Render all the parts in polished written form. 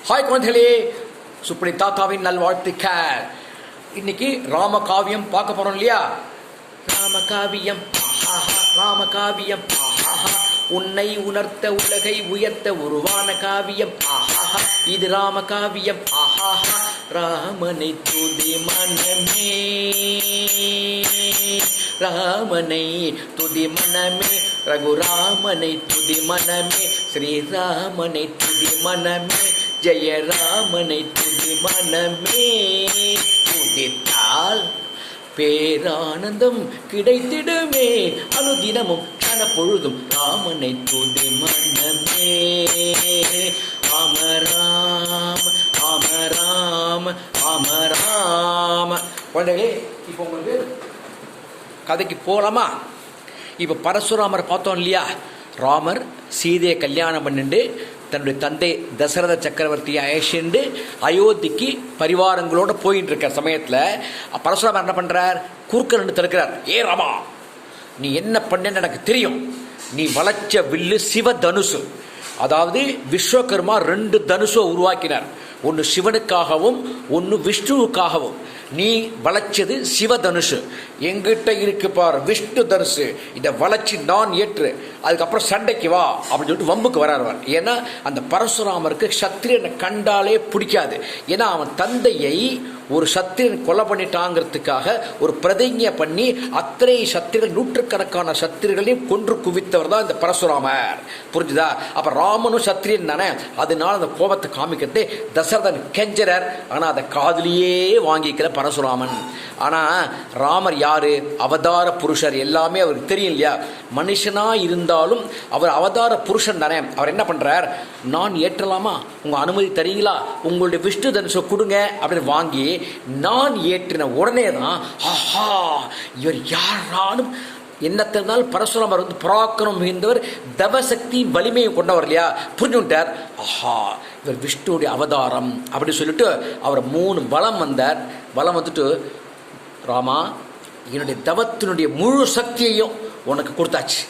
Hi குழந்தைகளே, சுப்ரி தாத்தாவின் நல்வாழ்த்துக்கள். இன்னைக்கு ராமகாவியம் பார்க்க போறோம் இல்லையா? ராமகாவியம் ராமகாவியம் உன்னை உணர்த்த உலகை உயர்த்த உருவான காவியம் இது ராமகாவியம். ராமனை துதி மனமே, ராமனை துதி மனமே, ரகுராமனை துதி மனமே, ஸ்ரீராமனை துதி மனமே, ஜெயராமனை துதி மனமே. துதித்தால் பேரானந்தம் கிடைத்திடுமே, அனுதினமும் கனப்பொழுதும் ராமனை துதி மனமே. ராமராம் ராமராம் ராமராம். குழந்தைகளே, இப்போ உங்களுக்கு கதைக்கு போகலாமா? இப்போ பரசுராமரை பார்த்தோம் இல்லையா? ராமர் சீதையை கல்யாணம் பண்ணிட்டு தன்னுடைய தந்தை தசரத சக்கரவர்த்தியை அழைச்சிண்டு அயோத்திக்கு பரிவாரங்களோடு போயிட்டு இருக்க சமயத்தில் பரசுராமர் என்ன பண்ணுறார்? குறுக்க நின்று தடுக்கிறார். ஏ ராமா, நீ என்ன பண்ணேன்னு எனக்கு தெரியும். நீ வளைச்ச வில்லு சிவதனுசு. அதாவது விஸ்வகர்மா 2 தனுசை உருவாக்கினார். ஒன்று சிவனுக்காகவும் ஒன்று விஷ்ணுவுக்காகவும். நீ வளைச்சது சிவதனுஷு, எங்கிட்ட இருக்கு பார் விஷ்ணு தனுசு. இதை வளைச்சி நான் ஏற்று, அதுக்கப்புறம் சண்டைக்கு வா அப்படின்னு சொல்லிட்டு வம்புக்கு வராருவார். ஏன்னா அந்த பரசுராமருக்கு சத்திரியனை கண்டாலே பிடிக்காது. ஏன்னா அவன் தந்தையை ஒரு சத்திரன் கொலை பண்ணிட்டாங்கிறதுக்காக ஒரு பிரதிஜை பண்ணி அத்தனை சத்திரர்கள், நூற்றுக்கணக்கான சத்திரர்களையும் கொன்று குவித்தவர் தான் இந்த பரசுராமர். புரிஞ்சுதா? அப்ப ராமனும் சத்திரியன் தானே, அதனால அந்த கோபத்தை காமிக்கிறது தசரதன் கெஞ்சரர். ஆனால் அதை காதலியே வாங்கிக்கிற பரசுராமன். ஆனால் ராமர் யாரு? அவதார புருஷர். எல்லாமே அவருக்கு தெரியும் இல்லையா? மனுஷனா இருந்தாலும் அவர் அவதார புருஷன் தானே. அவர் என்ன பண்றார்? நான் ஏற்றலாமா, உங்க அனுமதி தரீங்களா, உங்களுடைய விஷ்ணு தனுஷை கொடுங்க அப்படின்னு வாங்கி நான் ஏற்றின உடனே தான் ஆஹா, இவர் யாராலும் என்ன இருந்தாலும் பரசுராமர் வந்து பராக்கிரம் மிகுந்தவர், தவசக்தி வலிமையை கொண்டவர் இல்லையா? புரிஞ்சுட்டார். ஆஹா, இவர் விஷ்ணுடைய அவதாரம் அப்படின்னு சொல்லிட்டு அவர் 3 வலம் வந்தார். வலம் வந்துட்டு, ராமா, என்னுடைய தவத்தினுடைய முழு சக்தியையும் உனக்கு கொடுத்தாச்சு,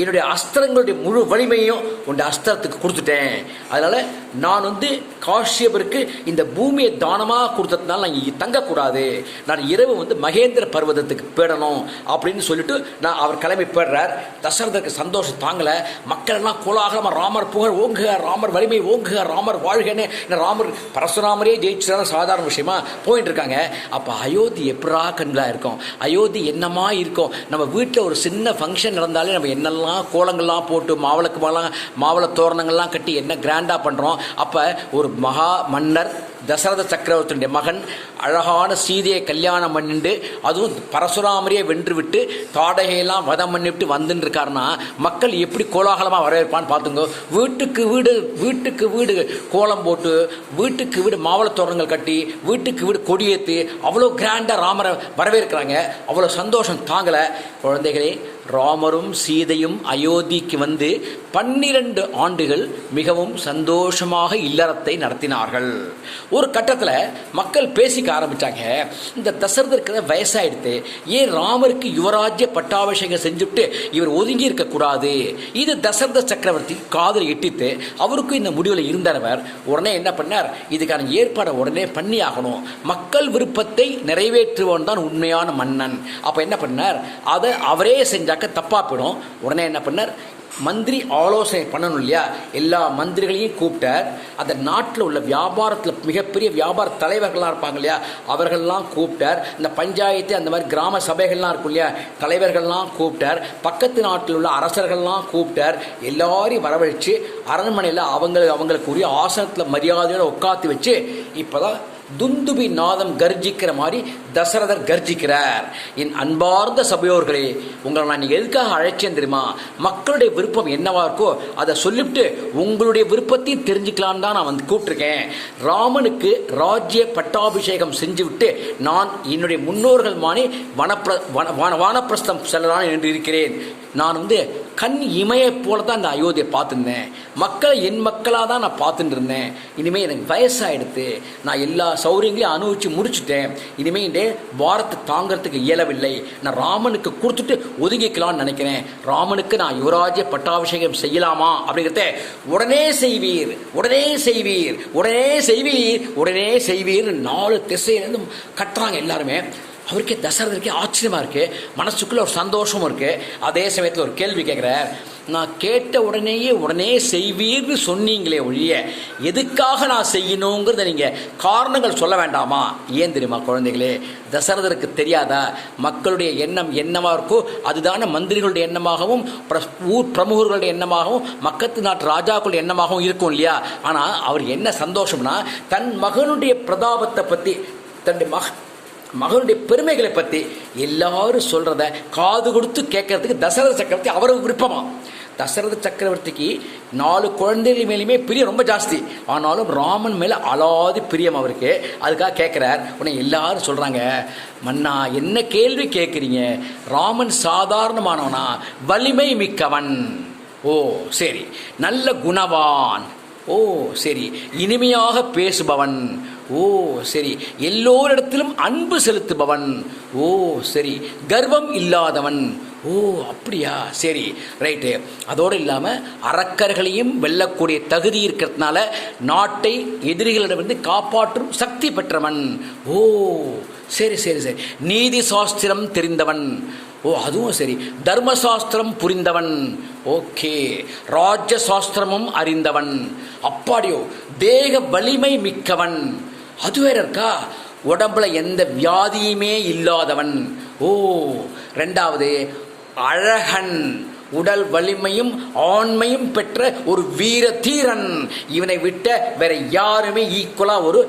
என்னுடைய அஸ்திரங்களுடைய முழு வலிமையும் உன்னுடைய அஸ்திரத்துக்கு கொடுத்துட்டேன். அதனால நான் வந்து காஷ்யபருக்கு இந்த பூமியை தானமாக கொடுத்ததுனால நான் இங்கே தங்கக்கூடாது, நான் இரவு வந்து மகேந்திர பர்வதத்துக்கு போயிடணும் அப்படின்னு சொல்லிட்டு நான் அவர் கிளம்பி போயிடுறார். தசரதற்கு சந்தோஷம் தாங்கலை. மக்கள் எல்லாம் கோலாகலமாக ராமர் புகழ் ஓங்குக, ராமர் வலிமை ஓங்குக, ராமர் வாழ்கன்னு. ராமர் பரசுராமரே ஜெயிச்சுதான் சாதாரண விஷயமா போயிட்டு இருக்காங்க. அப்போ அயோத்தி எப்படா கண்களாக இருக்கும்? அயோத்தி என்னமா இருக்கும்? நம்ம வீட்டில் ஒரு சின்ன ஃபங்க்ஷன் நடந்தாலே நம்ம என்னெல்லாம் கோலங்கள்லாம் போட்டு மாவள தோரணங்கள்லாம் கட்டி என்ன கிராண்டா பண்றோம். அப்ப ஒரு மகா மன்னர் தசரத சக்கரவர்த்தியுடைய மகன் அழகான சீதையை கல்யாணம் பண்ணிட்டு, அதுவும் பரசுராமரையே வென்று விட்டு தாடகையெல்லாம் வதம் பண்ணிவிட்டு வந்துட்டு இருக்காருன்னா மக்கள் எப்படி கோலாகலமாக வரவேற்பான்னு பார்த்துங்க. வீட்டுக்கு வீடு கோலம் போட்டு, வீட்டுக்கு வீடு மாவள தோரணங்கள் கட்டி, வீட்டுக்கு வீடு கொடியேற்றி அவ்வளோ கிராண்டாக ராமரை வரவேற்கிறாங்க. அவ்வளோ சந்தோஷம் தாங்கலை. குழந்தைகளே, ராமரும் சீதையும் அயோத்திக்கு வந்து 12 ஆண்டுகள் மிகவும் சந்தோஷமாக இல்லறத்தை நடத்தினார்கள். ஒரு கட்டத்தில் மக்கள் பேசிக்க ஆரம்பித்தாங்க, இந்த தசரதற்கு வயசாயிடுத்து, ஏன் ராமருக்கு யுவராஜ்ய பட்டாபிஷேகம் செஞ்சுட்டு இவர் ஒதுங்கி இருக்கக்கூடாது? இது தசரத சக்கரவர்த்தி காதல் எட்டித்து அவருக்கும் இந்த முடிவில் இருந்தவர். உடனே என்ன பண்ணார்? இதுக்கான ஏற்பாடை உடனே பண்ணி ஆகணும். மக்கள் விருப்பத்தை நிறைவேற்றுவன் தான் உண்மையான மன்னன். அப்போ என்ன பண்ணார்? அதை அவரே செஞ்சாக்க தப்பா போயிடும். உடனே என்ன பண்ணார்? மந்திரி ஆலோசனை பண்ணணும் இல்லையா? எல்லா மந்திரிகளையும் கூப்பிட்டார். அந்த நாட்டில் உள்ள வியாபாரத்தில் மிகப்பெரிய வியாபார தலைவர்கள்லாம் இருப்பாங்க இல்லையா? அவர்கள்லாம் கூப்பிட்டார். இந்த பஞ்சாயத்து அந்த மாதிரி கிராம சபைகள்லாம் இருக்கும் இல்லையா? தலைவர்கள்லாம் கூப்பிட்டார். பக்கத்து நாட்டில் உள்ள அரசர்கள்லாம் கூப்பிட்டார். எல்லாரையும் வரவழைச்சு அரண்மனையில் அவங்களுக்கு உரிய ஆசனத்தில் மரியாதையோடு உட்காந்து வச்சு இப்போதான் துந்துபி நாதம் கர்ஜிக்கிற மாதிரி தசரதர் கர்ஜிக்கிறார். என் அன்பார்ந்த சபையோர்களே, உங்களை நான் எதுக்காக அழைச்சேன் தெரியுமா? மக்களுடைய விருப்பம் என்னவா இருக்கோ அதை சொல்லிவிட்டு உங்களுடைய விருப்பத்தையும் தெரிஞ்சுக்கலான்னு தான் நான் வந்து கூப்பிட்டுருக்கேன். ராமனுக்கு ராஜ்ய பட்டாபிஷேகம் செஞ்சு விட்டு நான் என்னுடைய முன்னோர்கள் மானே வானப்பிரஸ்தம் செல்லலான்னு என்று இருக்கிறேன். நான் வந்து கண் இமையை போல தான் இந்த அயோத்தியை பார்த்துருந்தேன். மக்களை என் மக்களாக தான் நான் பார்த்துட்டு இருந்தேன். இனிமேல் எனக்கு வயசாகிடுது, நான் எல்லா சௌரியங்களையும் அனுபவித்து முடிச்சுட்டேன். இனிமேல் வாரத்தை தாங்கிறதுக்கு இயலவில்லை, நான் ராமனுக்கு கொடுத்துட்டு ஒதுங்கிக்கலாம்னு நினைக்கிறேன், ராமனுக்கு நான் யுவராஜ்ய பட்டாபிஷேகம் செய்யலாமா அப்படிங்கிறத உடனே செய்வீர், உடனே செய்வீர், உடனே செய்வீர், உடனே செய்வீர் 4 திசையிலேருந்து கட்டுறாங்க எல்லாருமே. அவருக்கே தசரதருக்கே ஆச்சரியமா இருக்கு, மனசுக்குள்ள ஒரு சந்தோஷமும் இருக்கு. அதே சமயத்தில் ஒரு கேள்வி கேட்கிறார், நான் கேட்ட உடனேயே உடனே செய்வீர்னு சொன்னீங்களே ஒழிய எதுக்காக நான் செய்யணுங்கிறத நீங்க காரணங்கள் சொல்ல வேண்டாமா? ஏன் தெரியுமா குழந்தைகளே, தசரதருக்கு தெரியாதா மக்களுடைய எண்ணம் என்னவா இருக்கோ அதுதான மந்திரிகளுடைய எண்ணமாகவும் ஊர் பிரமுகர்களுடைய எண்ணமாகவும் மக்கத்து நாட்டு ராஜாக்களுடைய எண்ணமாகவும் இருக்கும் இல்லையா? ஆனா அவர் என்ன சந்தோஷம்னா தன் மகனுடைய பிரதாபத்தை பத்தி, தன்னுடைய மகனுடைய பெருமைகளை பற்றி எல்லாரும் சொல்றத காது கொடுத்து கேட்கறதுக்கு தசரத சக்கரவர்த்தி அவருக்கு விருப்பமா. தசரத சக்கரவர்த்திக்கு 4 குழந்தைகள் மேலுமே பிரியம் ரொம்ப ஜாஸ்தி, ஆனாலும் ராமன் மேல அலாதி பிரியம் அவருக்கு. அதுக்காக கேட்கிறார். உடனே எல்லாரும் சொல்றாங்க, மன்னா என்ன கேள்வி கேட்குறீங்க, ராமன் சாதாரணமானவனா? வலிமை மிக்கவன். ஓ சரி. நல்ல குணவான். ஓ சரி. இனிமையாக பேசுபவன். ஓ சரி. எல்லோரிடத்திலும் அன்பு செலுத்துபவன். ஓ சரி. கர்வம் இல்லாதவன். ஓ அப்படியா, சரி ரைட்டு. அதோடு இல்லாமல் அரக்கர்களையும் வெல்லக்கூடிய தகுதி இருக்கிறதுனால நாட்டை எதிரிகளிடமிருந்து காப்பாற்றும் சக்தி பெற்றவன். ஓ சரி சரி சரி. நீதி சாஸ்திரம் தெரிந்தவன். ஓ அதுவும் சரி. தர்மசாஸ்திரம் புரிந்தவன். ஓகே. ராஜ்ய சாஸ்திரமும் அறிந்தவன். அப்பாடியோ. தேக வலிமை மிக்கவன். அது வேற இருக்கா. உடம்புல எந்த வியாதியுமே இல்லாதவன். ஓ ரெண்டாவது அழகன். உடல் வலிமையும் ஆண்மையும் பெற்ற ஒரு வீர தீரன். இவனை விட்ட வேற யாருமே ஈக்குவலா ஒரு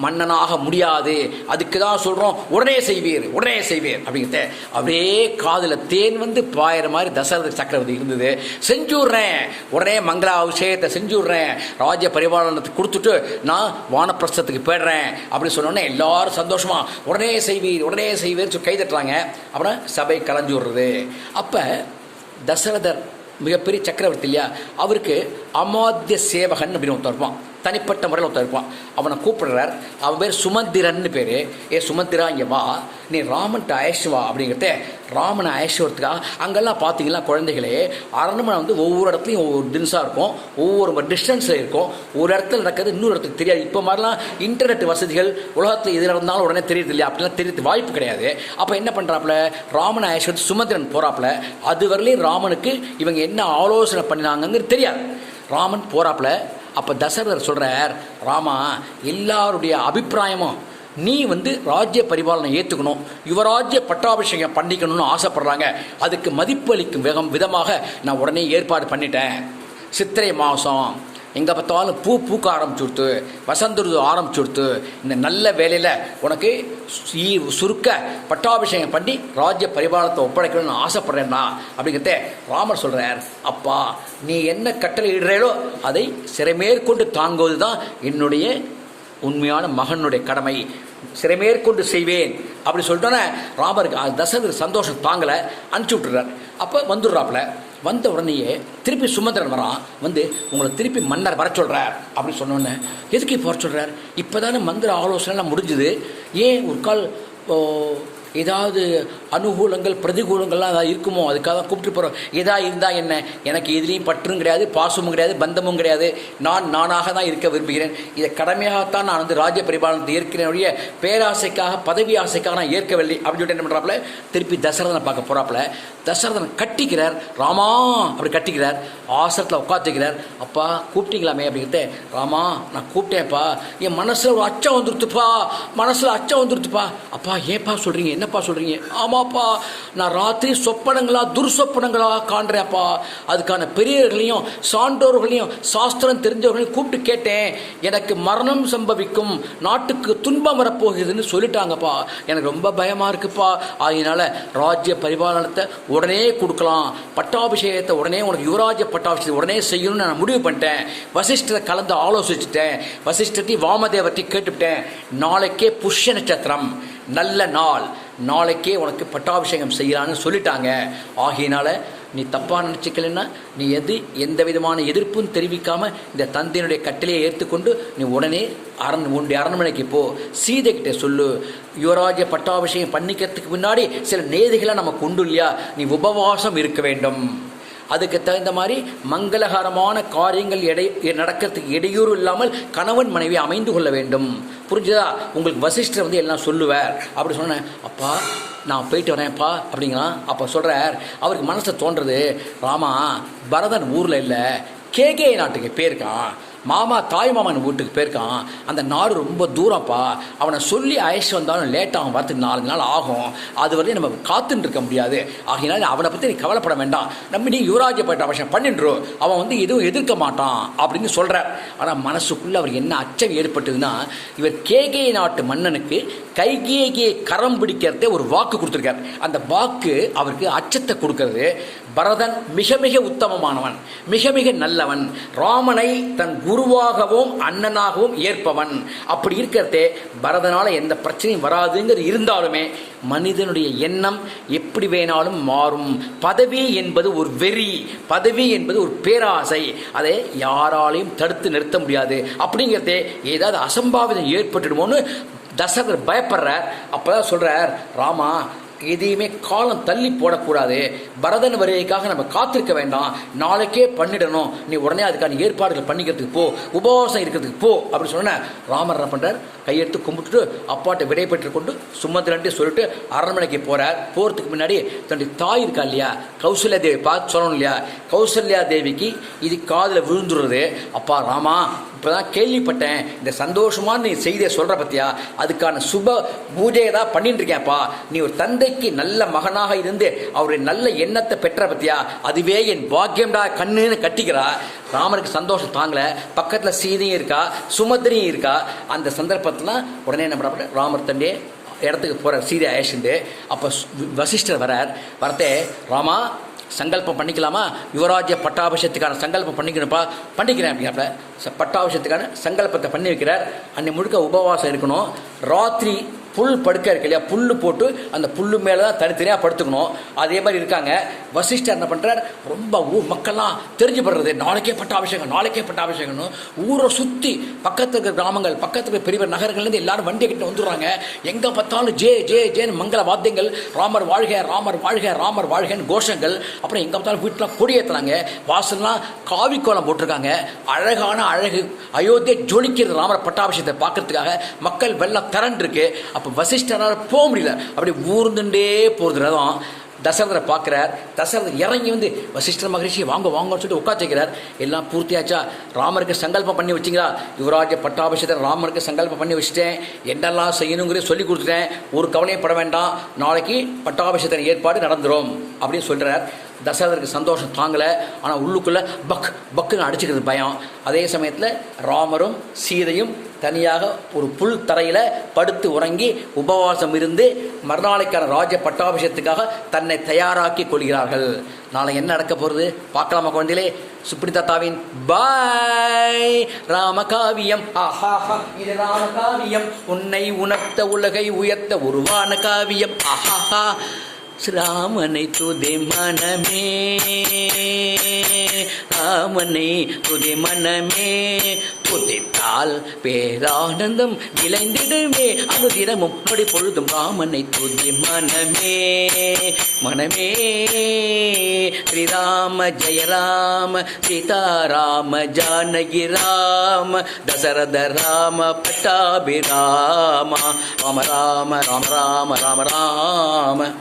மன்னனாக முடியாது. அதுக்கு தான் சொல்றோம் உடனே செய்வீர், உடனே செய்வீர் அப்படிங்கிறத. அப்படியே காதுல தேன் வந்து பாயிற மாதிரி தசரத சக்கரவர்த்தி இருந்தது. செஞ்சுடுறேன், உடனே மங்களா அபிஷேகத்தை செஞ்சுடுறேன், ராஜ்ய பரிபாலனத்தை கொடுத்துட்டு நான் வானப்பிரஸ்தத்துக்கு போயிடுறேன் அப்படின்னு சொன்னோடனே எல்லாரும் சந்தோஷமா உடனே செய்வீர், உடனே செய்வீர் கை தட்டுறாங்க. அப்புறம் சபை கலைஞ்சு விடுறது. அப்ப தசரதர் மிகப்பெரிய சக்கரவர்த்தி இல்லையா, அவருக்கு அமாத்திய சேவகன் அப்படின்னு ஒருத்தர் இருப்பான், தனிப்பட்ட முறையில் ஒருத்தர் இருப்பான். அவனை கூப்பிடுறார். அவன் பேர் சுமந்திரன்னு பேர். ஏ சுமந்திரா இங்கே வா, நீ ராமன்ட்ட அயச்சு வா அப்படிங்கிறத. ராமனை அயச்சு வரத்துக்காக அங்கெல்லாம் பார்த்தீங்கன்னா குழந்தைகளே, அரண்மனை வந்து ஒவ்வொரு இடத்துலையும் ஒவ்வொரு டின்ஸாக இருக்கும், ஒவ்வொரு டிஸ்டன்ஸில் இருக்கும். ஒரு இடத்துல நடக்கிறது இன்னொரு இடத்துக்கு தெரியாது. இப்போ மாதிரிலாம் இன்டர்நெட் வசதிகள் உலகத்தில் எது நடந்தாலும் உடனே தெரியுது இல்லையா, அப்படிலாம் தெரியறது வாய்ப்பு கிடையாது. அப்போ என்ன பண்ணுறாப்புல, ராமனை அயச்சு வந்து சுமந்திரன் போகிறாப்புல. அது வரலையும் ராமனுக்கு இவங்க என்ன ஆலோசனை பண்ணினாங்கிறது தெரியாது. ராமன் போகிறாப்புல. அப்போ தசரதர் சொல்கிறார், ராமா எல்லாருடைய அபிப்பிராயமும் நீ வந்து ராஜ்ய பரிபாலனை ஏற்றுக்கணும், யுவராஜ்ய பட்டாபிஷேகம் பண்ணிக்கணும்னு ஆசைப்படுறாங்க. அதுக்கு மதிப்பு அளிக்கும் விதமாக நான் உடனே ஏற்பாடு பண்ணிட்டேன். சித்திரை மாதம் எங்கே பார்த்தாலும் பூ பூக்க ஆரம்பிச்சுடுத்து, வசந்த ருது ஆரம்பிச்சுடுத்து. இந்த நல்ல வேலையில் உனக்கு சுருக்க பட்டாபிஷேகம் பண்ணி ராஜ்ய பரிபாலனத்தை ஒப்படைக்கணும்னு நான் ஆசைப்படுறேன்னா அப்படிங்கிறத ராமர் சொல்கிறார். அப்பா நீ என்ன கட்டளை இடுறீங்களோ அதை சிறைமேற்கொண்டு தாங்குவது தான் என்னுடைய உண்மையான மகனுடைய கடமை, சிறைமேற்கொண்டு செய்வேன் அப்படி சொல்லிட்டோன்னே ராமருக்கு தசரதர் சந்தோஷம் தாங்கலை, அனுப்பிச்சி விட்டுறார். அப்போ வந்துடுறாப்புல. வந்த உடனேயே திருப்பி சுமந்திரன் வரான். வந்து உங்களை திருப்பி மன்னர் வர சொல்கிறார் அப்படின்னு சொன்னோன்னே, எதுக்கு இப்போ வர சொல்கிறார், இப்போ தானே மந்திர ஆலோசனைலாம் முடிஞ்சுது, ஏன் ஒரு கால் ஏதாவது அனுகூலங்கள் பிரதிகூலங்கள்லாம் ஏதாவது இருக்குமோ அதுக்காக தான் கூப்பிட்டு போகிறோம். எதா இருந்தால் என்ன, எனக்கு எதுலேயும் பற்றும் கிடையாது, பாசமும் கிடையாது, பந்தமும் கிடையாது, நான் நானாக தான் இருக்க விரும்புகிறேன். இதை கடமையாகத்தான் நான் வந்து ராஜ்ய பரிபாலனத்தை ஏற்கிறேன் ஒழிய பேராசைக்காக பதவி ஆசைக்காக நான் ஏற்கவில்லை அப்படின்னு சொல்லிட்டு என்ன பண்ணுறாப்புல, திருப்பி தசரதனை பார்க்க போகிறாப்புல. தசரதனை கட்டிக்கிறார். ராமா அப்படி கட்டிக்கிறார். ஆசனத்தில் உட்காந்துக்கிறார். அப்பா கூப்பிட்டீங்களாமே அப்படிங்கிறத. ராமா நான் கூப்பிட்டேன்ப்பா, என் மனசில் ஒரு அச்சம் வந்துருத்துப்பா, மனசில் அச்சம் வந்துருத்துப்பா. அப்பா ஏப்பா சொல்கிறீங்க, என்னப்பா சொல்கிறீங்க? ஆமாப்பா நான் ராத்திரி சொப்பனங்களா துர்சொப்பனங்களா காண்றேன்ப்பா. அதுக்கான பெரியவர்களையும் சான்றோர்களையும் சாஸ்திரம் தெரிஞ்சவர்களையும் கூப்பிட்டு கேட்டேன். எனக்கு மரணம் சம்பவிக்கும், நாட்டுக்கு துன்பம் வரப்போகுதுன்னு சொல்லிட்டாங்கப்பா. எனக்கு ரொம்ப பயமாக இருக்குப்பா. அதனால ராஜ்ய பரிபாலனத்தை உடனே கொடுக்கலாம், பட்டாபிஷேகத்தை உடனே உனக்கு யுவராஜ்ய பட்டாபிஷேகத்தை உடனே செய்யணும்னு நான் முடிவு பண்ணிட்டேன். வசிஷ்டரை கலந்து ஆலோசிச்சுட்டேன், வசிஷ்டத்தை வாமதேவத்தை கேட்டுவிட்டேன். நாளைக்கே புஷ்ய நட்சத்திரம், நல்ல நாள், நாளைக்கே உனக்கு பட்டாபிஷேகம் செய்யலான்னு சொல்லிட்டாங்க. ஆகையினால நீ தப்பாக நினச்சிக்கலன்னா நீ எந்த விதமான எதிர்ப்பும் தெரிவிக்காமல் இந்த தந்தையினுடைய கட்டளையை ஏற்றுக்கொண்டு நீ உடனே உன்னுடைய அரண்மனைக்கு போ, சீதை கிட்ட சொல்லு, யுவராஜ பட்டாபிஷேகம் பண்ணிக்கிறதுக்கு முன்னாடி சில நேதிகளை நம்ம கொண்டு இல்லையா, நீ உபவாசம் இருக்க வேண்டும். அதுக்கு தகுந்த மாதிரி மங்களகரமான காரியங்கள் நடக்கிறதுக்கு இடையூறு இல்லாமல் கணவன் மனைவி அமைந்து கொள்ள வேண்டும். புரிஞ்சுதா? உங்களுக்கு வசிஷ்டர் எல்லாம் சொல்லுவார். அப்படி சொன்னேன், அப்பா நான் போயிட்டு வரேன்ப்பா அப்படிங்கிறான். அப்போ சொல்கிறார், அவருக்கு மனசை தோன்றது, ராமா பரதன் ஊரில் இல்லை, கேகே நாட்டுக்கு போயிருக்கான், மாமா தாய் மாமன் வீட்டுக்கு போயிருக்கான், அந்த நாடு ரொம்ப தூரம்ப்பா, அவனை சொல்லி அழைச்சி வந்தாலும் லேட்டாகும், வரத்துக்கு 4 நாள் ஆகும், அது வரையும் நம்ம காத்துட்டு இருக்க முடியாது, ஆகினால அவனை பற்றி நீ கவலைப்பட வேண்டாம், நம்ம நீ யுவராஜ்ய பட்டாபிஷேகம் பண்ணின்றோம், அவன் எதுவும் எதிர்க்க மாட்டான் அப்படின்னு சொல்கிறார். ஆனால் மனசுக்குள்ளே அவர் என்ன அச்சம் ஏற்பட்டதுன்னா, இவர் கேகே நாட்டு மன்னனுக்கு கைகேயை கரம் பிடிக்கிறதே ஒரு வாக்கு கொடுத்துருக்கார். அந்த வாக்கு அவருக்கு அச்சத்தை கொடுக்கறது. பரதன் மிக மிக உத்தமமானவன், மிக மிக நல்லவன், ராமனை தன் குருவாகவும் அண்ணனாகவும் ஏற்பவன். அப்படி இருக்கிறதே பரதனால எந்த பிரச்சனையும் வராதுங்கிறது இருந்தாலுமே மனிதனுடைய எண்ணம் எப்படி வேணாலும் மாறும். பதவி என்பது ஒரு வெறி, பதவி என்பது ஒரு பேராசை, அதை யாராலையும் தடுத்து நிறுத்த முடியாது. அப்படிங்கிறதே ஏதாவது அசம்பாவிதம் ஏற்பட்டுடுமோன்னு தசரதர் பயப்படுறார். அப்போதான் சொல்கிறார், ராமா எதையுமே காலம் தள்ளி போடக்கூடாது, பரதன் வருகைக்காக நம்ம காத்திருக்க வேண்டாம், நாளைக்கே பண்ணிடணும், நீ உடனே அதுக்கான ஏற்பாடுகள் பண்ணிக்கிறதுக்கு போ, உபவாசம் இருக்கிறதுக்கு போ அப்படி சொன்ன. ராமர் என்ன பண்ணுறார், கையெடுத்து கும்பிட்டுட்டு அப்பாட்ட விடை பெற்று கொண்டு சுமந்திரன்ட்டு சொல்லிட்டு அரண்மனைக்கு போகிறார். போகிறதுக்கு முன்னாடி தன்னுடைய தாய் இருக்கா இல்லையா, கௌசல்யா தேவி பார்த்து சொல்லணும் இல்லையா, கௌசல்யா தேவிக்கு இது காதில் விழுந்துடுறது. அப்பா ராமா இப்போ தான் கேள்விப்பட்டேன், இந்த சந்தோஷமான நீ செய்தியை சொல்கிற பற்றியா, அதுக்கான சுப பூஜையை தான் பண்ணிட்டு இருக்கேன்ப்பா, நீ ஒரு தந்தைக்கு நல்ல மகனாக இருந்து அவருடைய நல்ல எண்ணத்தை பெற்ற பற்றியா, அதுவே என் பாக்கியம்டா கண்ணுன்னு கட்டிக்கிறா. ராமருக்கு சந்தோஷம் தாங்கலை. பக்கத்தில் சீதையும் இருக்கா, சுமந்திரியும் இருக்கா. அந்த சந்தர்ப்பத்தில் உடனே என்ன பண்ண, ராமர் தண்டே இடத்துக்கு போகிறார் சீதை அழைச்சிட்டு. அப்போ வசிஷ்டர் வரத்தே, ராமா சங்கல்பம் பண்ணிக்கலாமா, யுவராஜ்ய பட்டாபிஷேகத்துக்கான சங்கல்பம் பண்ணிக்கணும்ப்பா, பண்ணிக்கிறேன் அப்படிங்கிறப்ப பட்டாபிஷேகத்துக்கான சங்கல்பத்தை பண்ணி வைக்கிறார். அன்னை முழுக்க உபவாசம் இருக்கணும். ராத்திரி புல் படுக்க இருக்கு இல்லையா, புல் போட்டு அந்த புல்லு மேலே தான் தனித்தனியாக படுத்துக்கணும். அதே மாதிரி இருக்காங்க. வசிஷ்டர் என்ன பண்ணுறார், ரொம்ப ஊர் மக்கள்லாம் தெரிஞ்சுப்படுறது, நாளைக்கே பட்டாபிஷேகம், நாளைக்கே பட்டாபிஷேகம்னு ஊரை சுற்றி பக்கத்து இருக்கிற கிராமங்கள், பக்கத்து இருக்கிற பெரிய நகரங்கள்லேருந்து எல்லாரும் வண்டியை கிட்ட வந்துடுறாங்க. எங்கே பார்த்தாலும் ஜே ஜே ஜேன்னு மங்கள வாத்தியங்கள், ராமர் வாழ்க ராமர் வாழ்க ராமர் வாழ்கன்னு கோஷங்கள். அப்புறம் எங்கே பார்த்தாலும் வீட்டில் கொடியேற்றுறாங்க, வாசல்லாம் காவி கோலம் போட்டிருக்காங்க. அழகான அழகு அயோத்தியை ஜொலிக்கிறது ராமர் பட்டாபிஷேகத்தை பார்க்கறதுக்காக. மக்கள் வெள்ளம் திரண்டிருக்கு. அப்போ வசிஷ்டரால் போக முடியல, அப்படி ஊர்ந்துட்டே போகிறது ரதம். தசரதரை பார்க்குறார். தசரதர் இறங்கி வசிஷ்டர் மகரிஷி வாங்க வாங்கன்னு சொல்லிட்டு உட்காந்துக்கிறார். எல்லாம் பூர்த்தியாச்சா, ராமருக்கு சங்கல்பம் பண்ணி வச்சிங்களா, யுவராஜ பட்டாபிஷேகத்தை ராமருக்கு சங்கல்பம் பண்ணி வச்சுட்டேன், என்னெல்லாம் செய்யணுங்கிறத சொல்லி கொடுத்துட்டேன், ஒரு கவலையும் பட வேண்டாம், நாளைக்கு பட்டாபிஷேகத்தின் ஏற்பாடு நடந்துடும் அப்படின்னு சொல்கிறார். தசரதருக்கு சந்தோஷம் தாங்கலை. ஆனால் உள்ளுக்குள்ளே பக்குன்னு அடிச்சுக்கிறது பயம். அதே சமயத்தில் ராமரும் சீதையும் தனியாக ஒரு புல் தரையில் படுத்து உறங்கி உபவாசம் இருந்து மறுநாளைக்கான ராஜ பட்டாபிஷேகத்துக்காக தன்னை தயாராக்கி கொள்கிறார்கள். நாளை என்ன நடக்க போகிறது பார்க்கலாமா குழந்தைகளே? சுப்ரீதாத்தாவின் பாய் ராமகாவியம். ஆஹாஹா, இது ராமகாவியம், உன்னை உணர்த்த உலகை உயர்த்த உருவான காவியம். ஆஹாஹா, ராமனை துதி மனமே, ராமனை துதி மனமே, துதித்தால் பேரானந்தம் விளைந்திடுமே, அனுதினமும் நொடி பொழுதும் ராமனை துதி மனமே. மனமே ஸ்ரீராம ஜெய ராம, சீதாராம ஜானகி ராம, தசரத ராம பட்டாபிராம, ராம ராம ராம ராம ராம ராம.